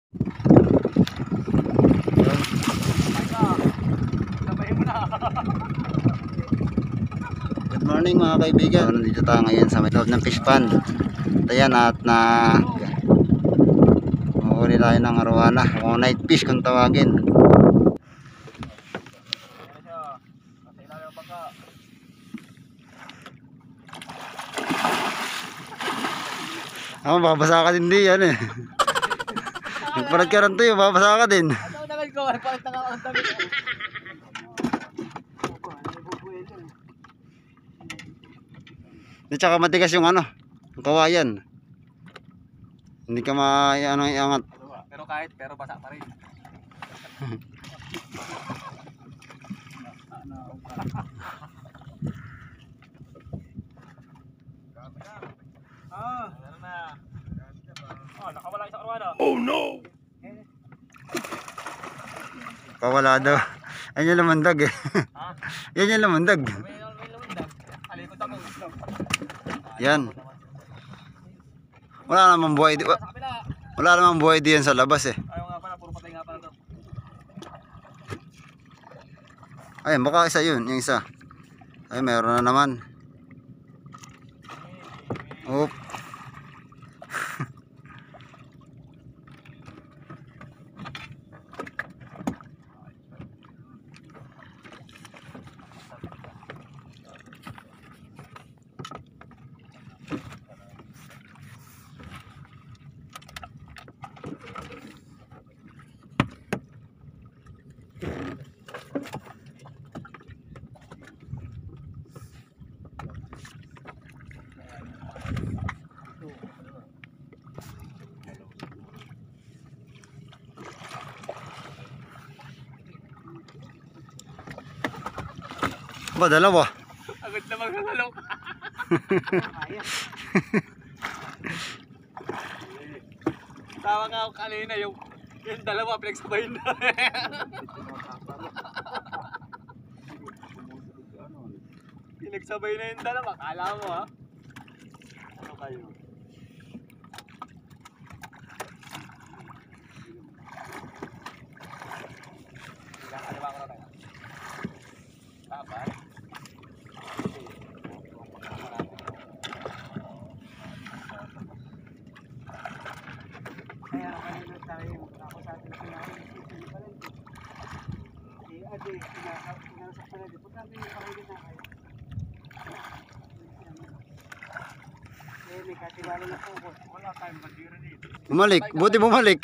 Good morning mga kaibigan. So, nandito tayo ngayon sa may loob ng fish pond. Ayan, at mahuli tayo ng arowana o night fish kung tawagin. Ako, babasa ka din di yan eh. Nagparad ka rin tayo, babasa ka din. Ano naman ko? Parang nakakang tabi ko. At saka matigas yung ano, yung kawayan. Hindi ka iangat. Pero basa pa rin. Nakawala isang arwana. Oh no! Kawala daw. Ayun yung lamandag eh. Yan yung lamandag. May lamundag. Alikot ako. Yan. Wala namang buhay di. Sa kabila. Wala namang buhay diyan sa labas eh. Ayaw nga pala, puro patay nga pala to. Ayun, baka isa yun, yung isa. Ay, meron na naman. Oop. Ba, dalawa. Agad na magkakalok. Tawa nga ako kanina yung dalawa pinagsabayin na. Pinagsabay na yung dalawa. Kala mo ha? Ano kayo? Kaliwa ko na tayo. Tapos? Kaya kanina tayo, ako sa ating sinabi, ate, sinasakta na din. Punta natin yung pakinggan na kayo. May katilala na po. Wala tayong bandira dito. Bumalik, buti bumalik.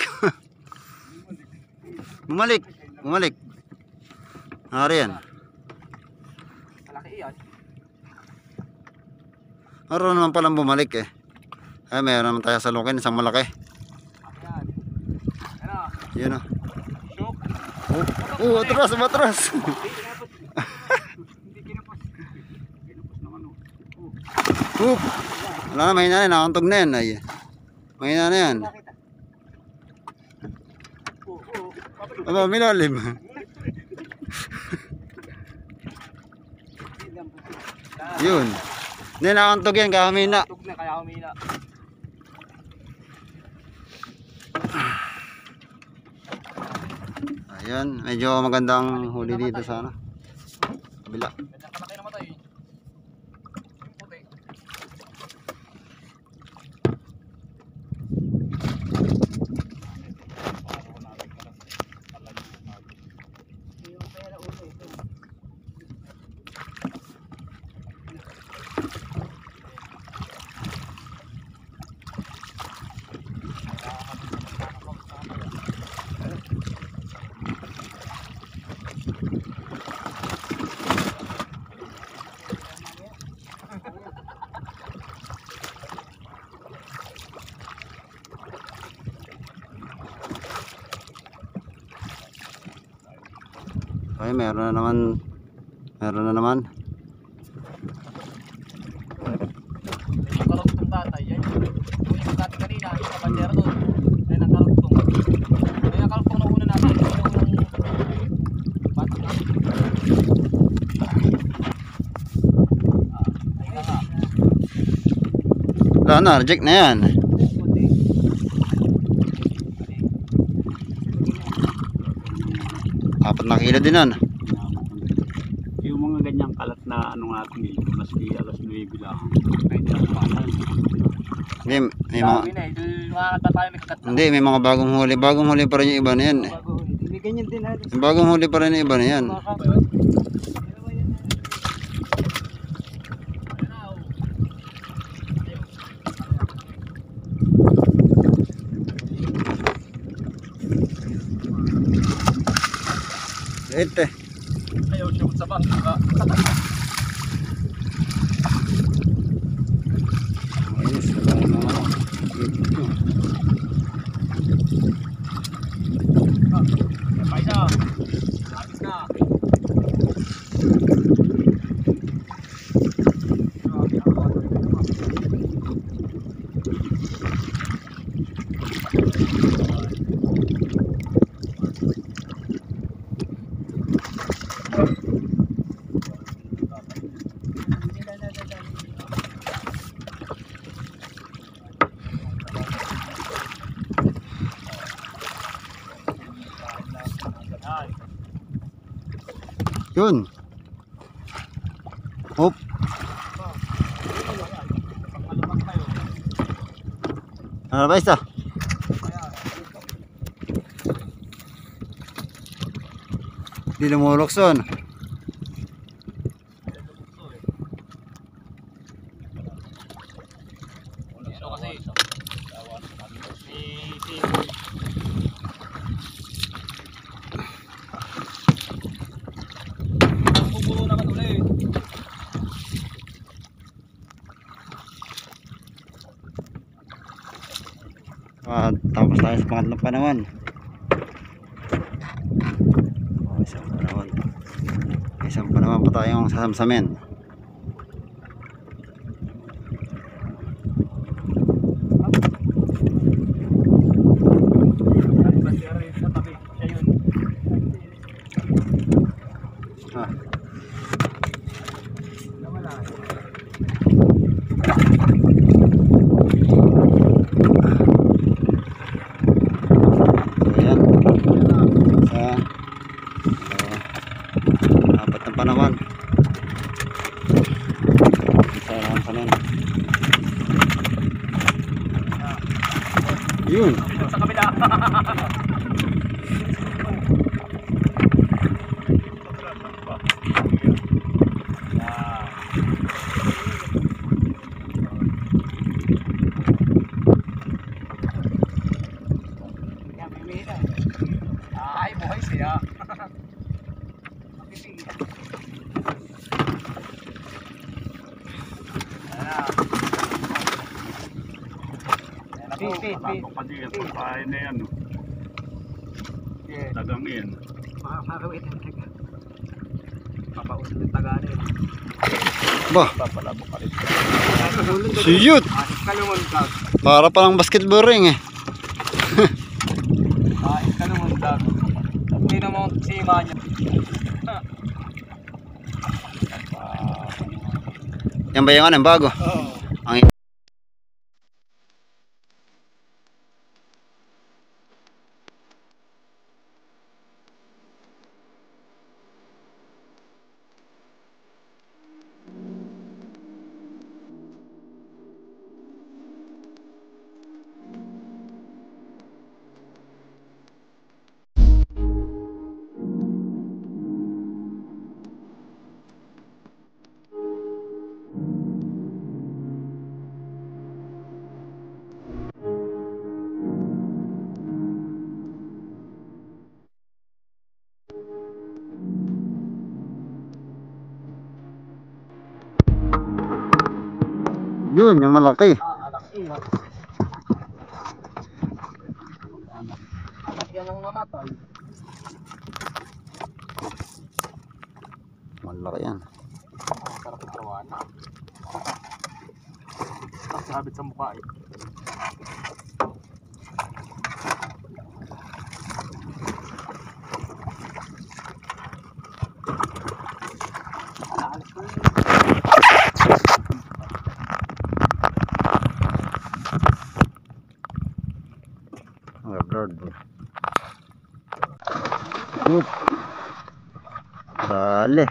Bumalik. Ari yan. Malaki iyan. Araw naman palang bumalik eh. Ay, mayroon naman tayo sa lukin, isang malaki. Ayan. Ano? Yun o. Shook. Atras. Hindi kinapos. Kinapos naman o. Wala na, mahina na yan, nakantog na yan. Ay, mahina na yan. Aba, milalim. Yun. Hindi, nakantog yan, kahamina. Tug na kaya humina. Ayan, medyo magandang huli dito sana. Kabila. Ganyan kalaki na matay. Puti. Ay, meron na naman. Yung karugtong tatay, yan. Yung tatay kanina, yung kabandera doon. Yan ang karugtong. Yan ang karugtong na una natin. Yung batok na. Ayun na nga. Wala na, reject na yan. 4 na kilo din nun. Yung mga ganyang kalat na ano natin eh, maski alas 9 lang, pwede na kumanan. Hindi, may mga, Dami na eh. Makakata tayo may kagat na. hindi, may mga bagong huli. Bagong huli pa rin yung iba na yan. Hindi ganyan din halos. Yung bagong huli pa rin yung iba na yan. Liit eh. Ayaw siya sa bangka. Ayos, wala yung mga Kapay na. Habis na. yun. Hop. Ano ba isa? Di lumulokson. Ano kasi? Buburo naman ulit. Tapos tayo sa pangatlong panawan. Isang panawan. Isang panawan pa tayong sasamsamin. Ah. Ayan. Apat na panawan. Isa naman pa nun. Yun. Sa kabila. Ay, buhay siya. Ako pa din, ito pahay na yan. Dagang yan. Makakawit ang taga. Papausap yung taga rin. Bah, Papalabok ka rin. siyut. Kalumundag. Para palang basketball ring eh. Kalumundag. Hindi naman sima niya. Yan ba yung ano, bago? Oo. Ang yun, yung malaki. Anak yan ang namatay. Malaki yan. Sarap ang kawan. Tapos habit sa mukha eh. Mga bird. Good. Sale.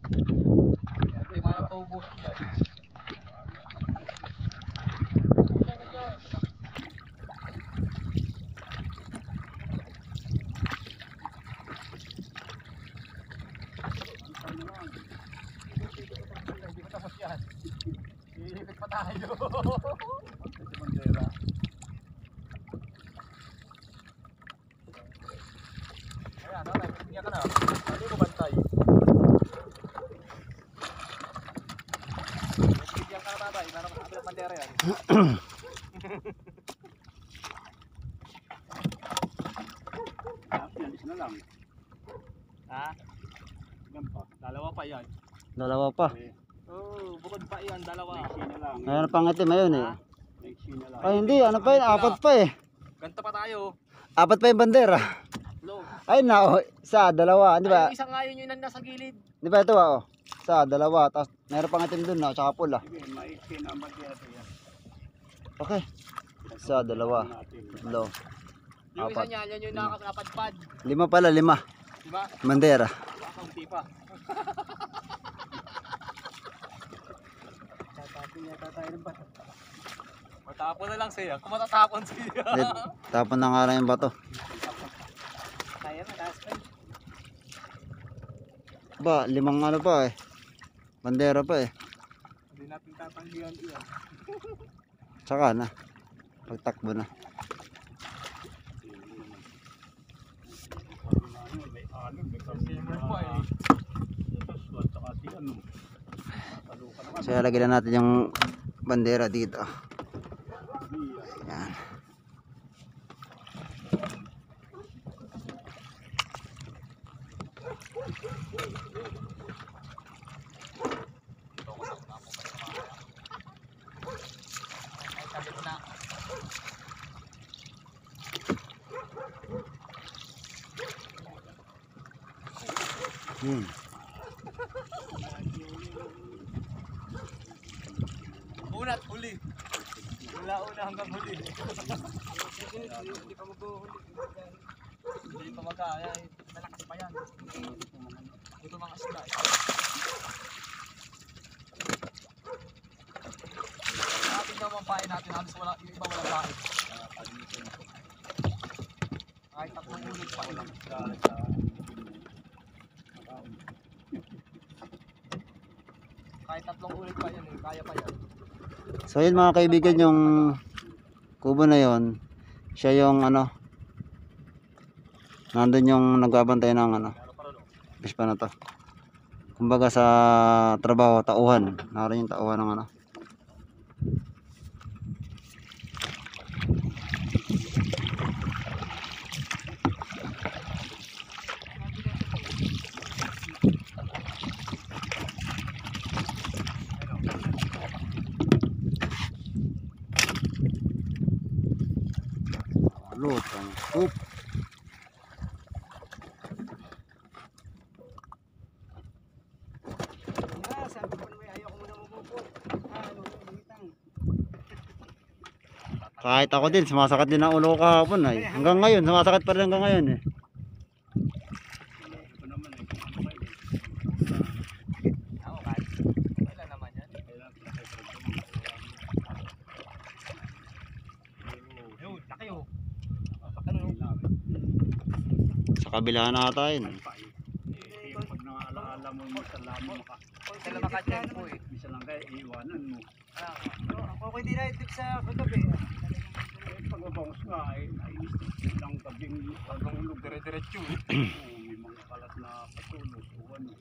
Ito yung mga tubo. Hindi ko tapos yan. Iikot pa tayo. Ito bandera. Ayan, nagbibigyan ka na. Hindi ko bantay. Nagbibigyan ka na tatay. Meron ka ng bandera yan. Alis na lang. Ha? Yan pa. Dalawa pa yan. Dalawa pa. Oh, bukod pa yan, dalawa. Maiksi na lang. Ngayon pang itim ayun eh. Maiksi na lang. Ay hindi, ano pa yun? Apat pa eh. Ganito pa tayo. Apat pa yung bandera. Low. Ay na, isa, dalawa, di ba? Ay, yung isang nga yun nasa gilid. Di ba ito oh? Isa, dalawa, tapos meron pang itim dun no, tsaka pula. Sige, maiksi na ang bandera yan. Okay. Isa, dalawa, Natin. tatlo. Yung isa Apat. niya, yan yung nakapadpad. Lima pala, lima. Diba? Bandera. Kaunti pa. Tatapon yata tayo ng bato. Matapon na lang siya. Kung matatapon siya. Di, tapon na nga lang yung bato. Kaya mataas pa. Ba, limang ano pa eh. Bandera pa eh. Hindi natin tatanggihan iyan. Tsaka na. Pagtakbo na. May alon, may Simmer pa eh. Swat, saka si ano. Talukan naman. So lagyan na natin yung bandera dito. Yan. Ay, sabi ko na. Una at huli. Wala una hanggang huli. Hindi pa maghuhuli. Hindi pa magkaya. Malaki pa yan. Ito mga isda. Ating naman pain natin. Halos wala, yung iba wala pain. Kahit tatlong ulit pa ilang. Kahit tatlong ulit pa yan. Kaya pa yan. So yun mga kaibigan, yung kubo na yon, siya yung ano, nandun yung nagbabantay ng ano, fish pa na to. Kumbaga sa trabaho, tauhan. Naroon yung tauhan ng ano. Loot, scoop. Kahit ako din, sumasakit din ang ulo ko kahapon ay. Hanggang ngayon, sumasakit pa rin hanggang ngayon eh. Ito naman eh. Ako kahit. Wala naman yan. Yun, laki oh. Sa kabila na tayo. Pag nangaalala mo sa lamang ka, Isa lang makacheck po eh. isa lang kaya iiwanan mo. Ako hindi na itik sa kagabi. Pagbabangus nga ay lang tabing pagulog Dire-diretso eh. may mga kalat na patulos o ano.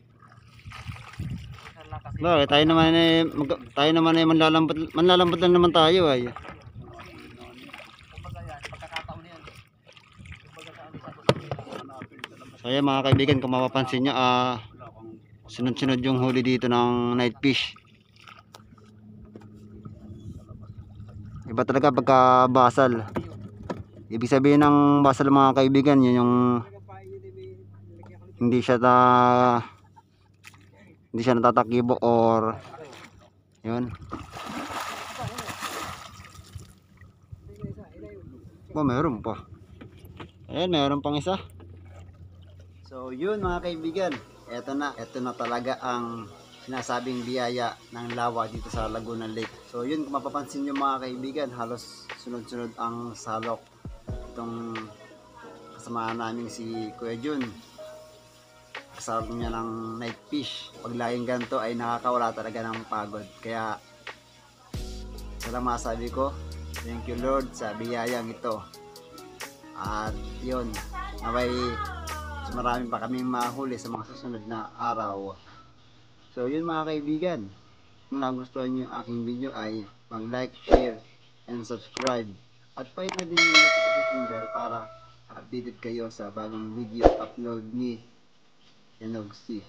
Isa lang kasi. Bakit? Tayo naman ay manlalambot lang naman tayo ay. Kumbaga yan, pagkakataon na yan. Kumbaga sa ano sa susunod. So ayan mga kaibigan, kung mapapansin nyo, sunod-sunod yung huli dito ng night fish. Iba talaga pagka basal. Ibig sabihin ng basal mga kaibigan, yun yung hindi siya natatakibo or yun. Meron pa. Ayan, meron pang isa. So yun mga kaibigan, eto na talaga ang sinasabing biyaya ng lawa dito sa Laguna Lake. So yun, kung mapapansin nyo mga kaibigan, halos sunod-sunod ang salok itong kasama namin si Kuya Jun. Kasama niya ng night fish. Pag laging ganito ay nakakawala talaga ng pagod. Kaya lang masabi ko, thank you Lord sa biyayang ito. At yun, naway marami pa kaming mahuli sa mga susunod na araw. So yun mga kaibigan, kung nagustuhan nyo yung aking video ay mag-like, share, and subscribe. At pahit na din yung notification bell para updated kayo sa bagong video upload ni Yanog C.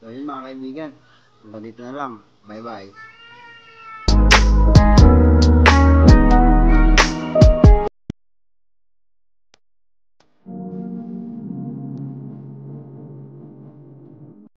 So yun mga kaibigan, hanggang dito na lang. Bye bye.